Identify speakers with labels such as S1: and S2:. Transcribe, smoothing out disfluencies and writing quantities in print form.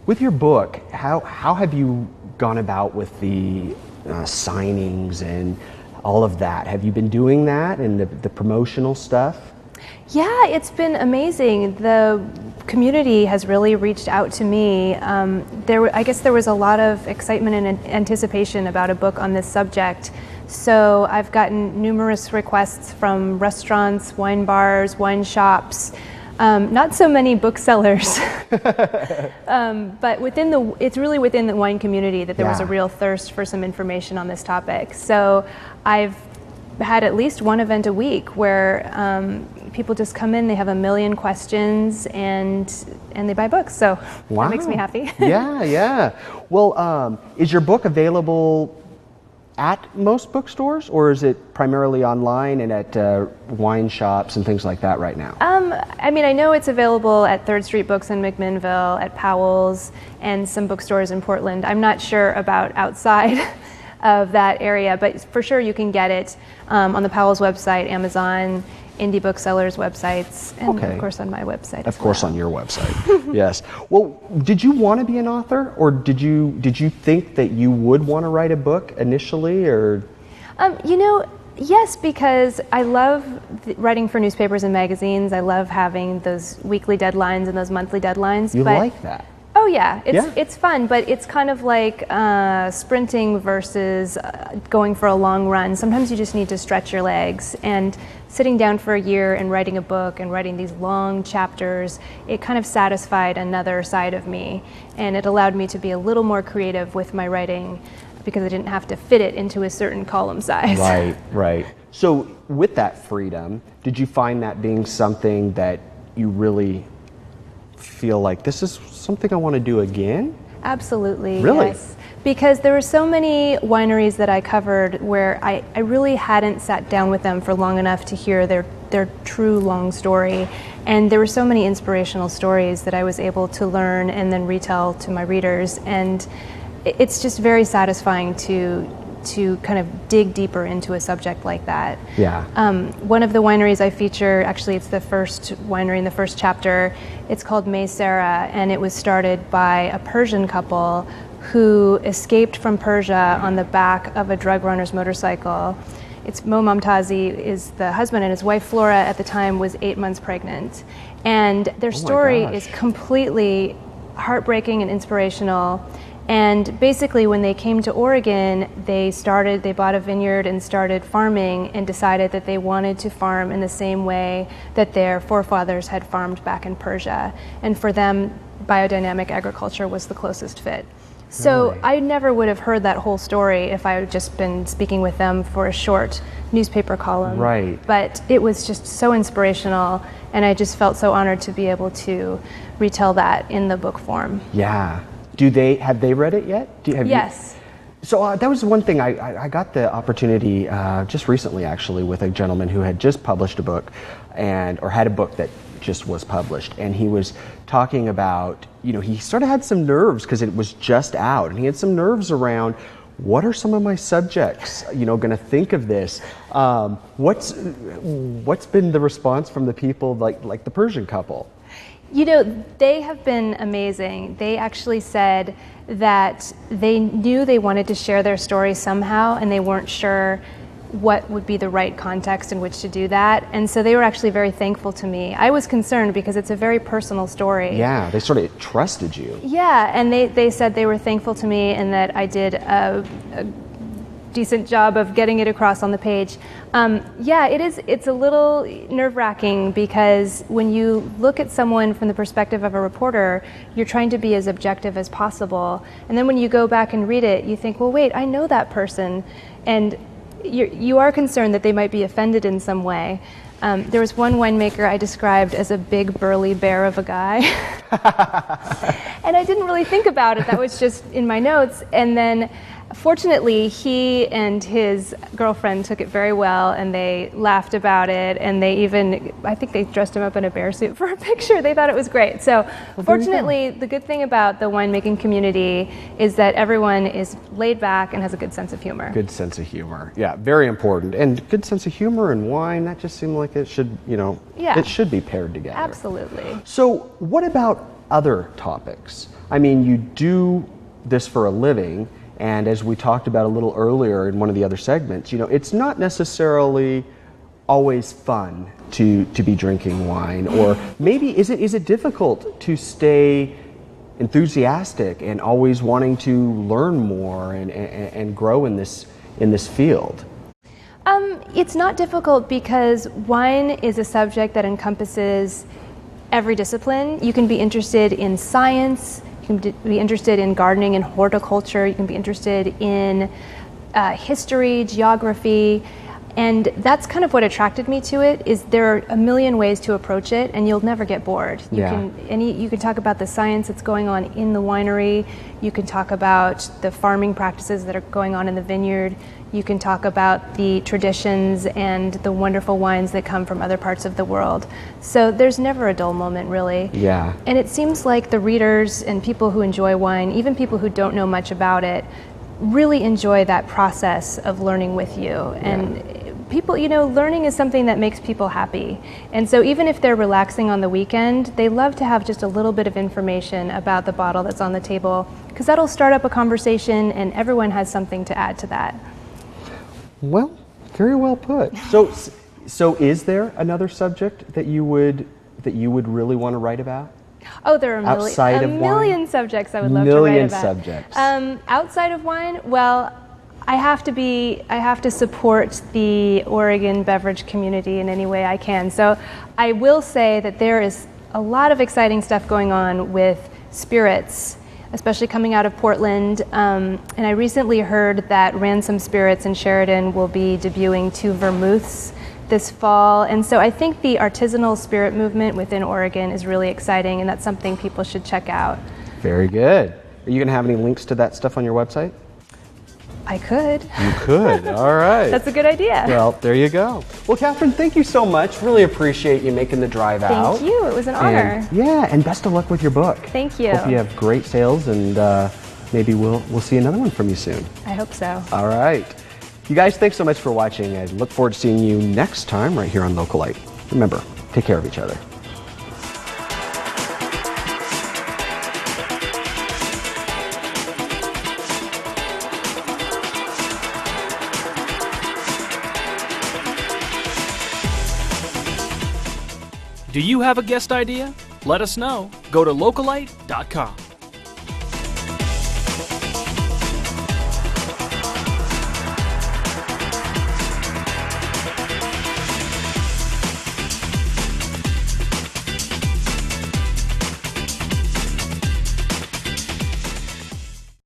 S1: With your book, how have you gone about with the signings and all of that? Have you been doing that and the promotional stuff?
S2: Yeah, it's been amazing. The community has really reached out to me. I guess there was a lot of excitement and anticipation about a book on this subject. So I've gotten numerous requests from restaurants, wine bars, wine shops, not so many booksellers, but it's really within the wine community that there was a real thirst for some information on this topic. So I've had at least one event a week where people just come in, they have a million questions, and they buy books. So that makes me happy.
S1: Yeah. Well, is your book available at most bookstores, or is it primarily online and at wine shops and things like that right now?
S2: I mean, I know it's available at Third Street Books in McMinnville, at Powell's, and some bookstores in Portland. I'm not sure about outside of that area, but for sure you can get it on the Powell's website, Amazon, indie booksellers' websites, and of course on my website.
S1: Of course, on your website. Yes. Well, did you want to be an author, or did you think that you would want to write a book initially, or?
S2: Yes, because I love writing for newspapers and magazines. I love having those weekly deadlines and those monthly deadlines.
S1: You like that?
S2: Oh yeah, it's fun, but it's kind of like sprinting versus going for a long run. Sometimes you just need to stretch your legs, and sitting down for a year and writing a book and writing these long chapters, it kind of satisfied another side of me, and it allowed me to be a little more creative with my writing because I didn't have to fit it into a certain column size.
S1: Right. So with that freedom, did you find that being something that you really feel like this is something I want to do again?
S2: Absolutely.
S1: Really?
S2: Yes. Because there were so many wineries that I covered where I really hadn't sat down with them for long enough to hear their true long story. And there were so many inspirational stories that I was able to learn and then retell to my readers. And it's just very satisfying to kind of dig deeper into a subject like that.
S1: Yeah.
S2: One of the wineries I feature, actually it's the first winery in the first chapter, it's called May Sarah, and it was started by a Persian couple who escaped from Persia on the back of a drug runner's motorcycle. It's Mo Momtazi is the husband, and his wife Flora at the time was 8 months pregnant. And their story is completely heartbreaking and inspirational. And basically when they came to Oregon, they bought a vineyard and started farming, and decided that they wanted to farm in the same way that their forefathers had farmed back in Persia. And for them, biodynamic agriculture was the closest fit. So
S1: Really?
S2: I never would have heard that whole story if I had just been speaking with them for a short newspaper column.
S1: Right.
S2: But it was just so inspirational, and I just felt so honored to be able to retell that in the book form.
S1: Yeah. Have they read it yet?
S2: Yes.
S1: So that was one thing I got the opportunity just recently, actually, with a gentleman who had just published a book, or had a book that just was published, and he was talking about, he sort of had some nerves because it was just out, and he had some nerves around, what are some of my subjects, going to think of this? What's been the response from the people like the Persian couple?
S2: They have been amazing. They actually said that they knew they wanted to share their story somehow, and they weren't sure what would be the right context in which to do that. And so they were actually very thankful to me. I was concerned because it's a very personal story.
S1: Yeah, they sort of trusted you.
S2: Yeah, and they said they were thankful to me and that I did a decent job of getting it across on the page. It's a little nerve-wracking because when you look at someone from the perspective of a reporter, you're trying to be as objective as possible. And then when you go back and read it, you think, well, wait, I know that person. And you are concerned that they might be offended in some way. There was one winemaker I described as a big burly bear of a guy. And I didn't really think about it. That was just in my notes. And then fortunately, he and his girlfriend took it very well, and they laughed about it, and I think they dressed him up in a bear suit for a picture. They thought it was great. So fortunately, the good thing about the winemaking community is that everyone is laid back and has a good sense of humor.
S1: Good sense of humor. Yeah, very important. And good sense of humor and wine, that just seemed like it should, it should be paired together.
S2: Absolutely.
S1: So what about other topics? I mean, you do this for a living, and as we talked about a little earlier in one of the other segments, you know, it's not necessarily always fun to be drinking wine, or maybe is it difficult to stay enthusiastic and always wanting to learn more and grow in this field?
S2: It's not difficult because wine is a subject that encompasses every discipline. You can be interested in science, you can be interested in gardening and horticulture, you can be interested in history, geography, and that's kind of what attracted me to it. Is there are a million ways to approach it, and you'll never get bored. You can talk about the science that's going on in the winery. You can talk about the farming practices that are going on in the vineyard. You can talk about the traditions and the wonderful wines that come from other parts of the world. So there's never a dull moment, really.
S1: Yeah.
S2: And it seems like the readers and people who enjoy wine, even people who don't know much about it, really enjoy that process of learning with you. And people, you know, learning is something that makes people happy. And so even if they're relaxing on the weekend, they love to have just a little bit of information about the bottle that's on the table, because that'll start up a conversation and everyone has something to add to that.
S1: Well, very well put. So is there another subject that you would really want to write about?
S2: Oh, there are
S1: Outside of
S2: million
S1: wine?
S2: subjects I would love to write about.
S1: Subjects.
S2: Outside of wine, well, I have to support the Oregon beverage community in any way I can. So I will say that there is a lot of exciting stuff going on with spirits, especially coming out of Portland. And I recently heard that Ransom Spirits in Sheridan will be debuting 2 vermouths this fall. And so I think the artisanal spirit movement within Oregon is really exciting, and that's something people should check out.
S1: Very good. Are you going to have any links to that stuff on your website?
S2: I could.
S1: You could. All right.
S2: That's a good idea.
S1: Well, there you go. Well, Katherine, thank you so much. Really appreciate you making the drive out.
S2: Thank you. It was an honor.
S1: And best of luck with your book.
S2: Thank you.
S1: Hope you have great sales, and maybe we'll see another one from you soon.
S2: I hope so.
S1: All right. You guys, thanks so much for watching. I look forward to seeing you next time right here on Localite. Remember, take care of each other.
S3: Do you have a guest idea? Let us know. Go to localite.com.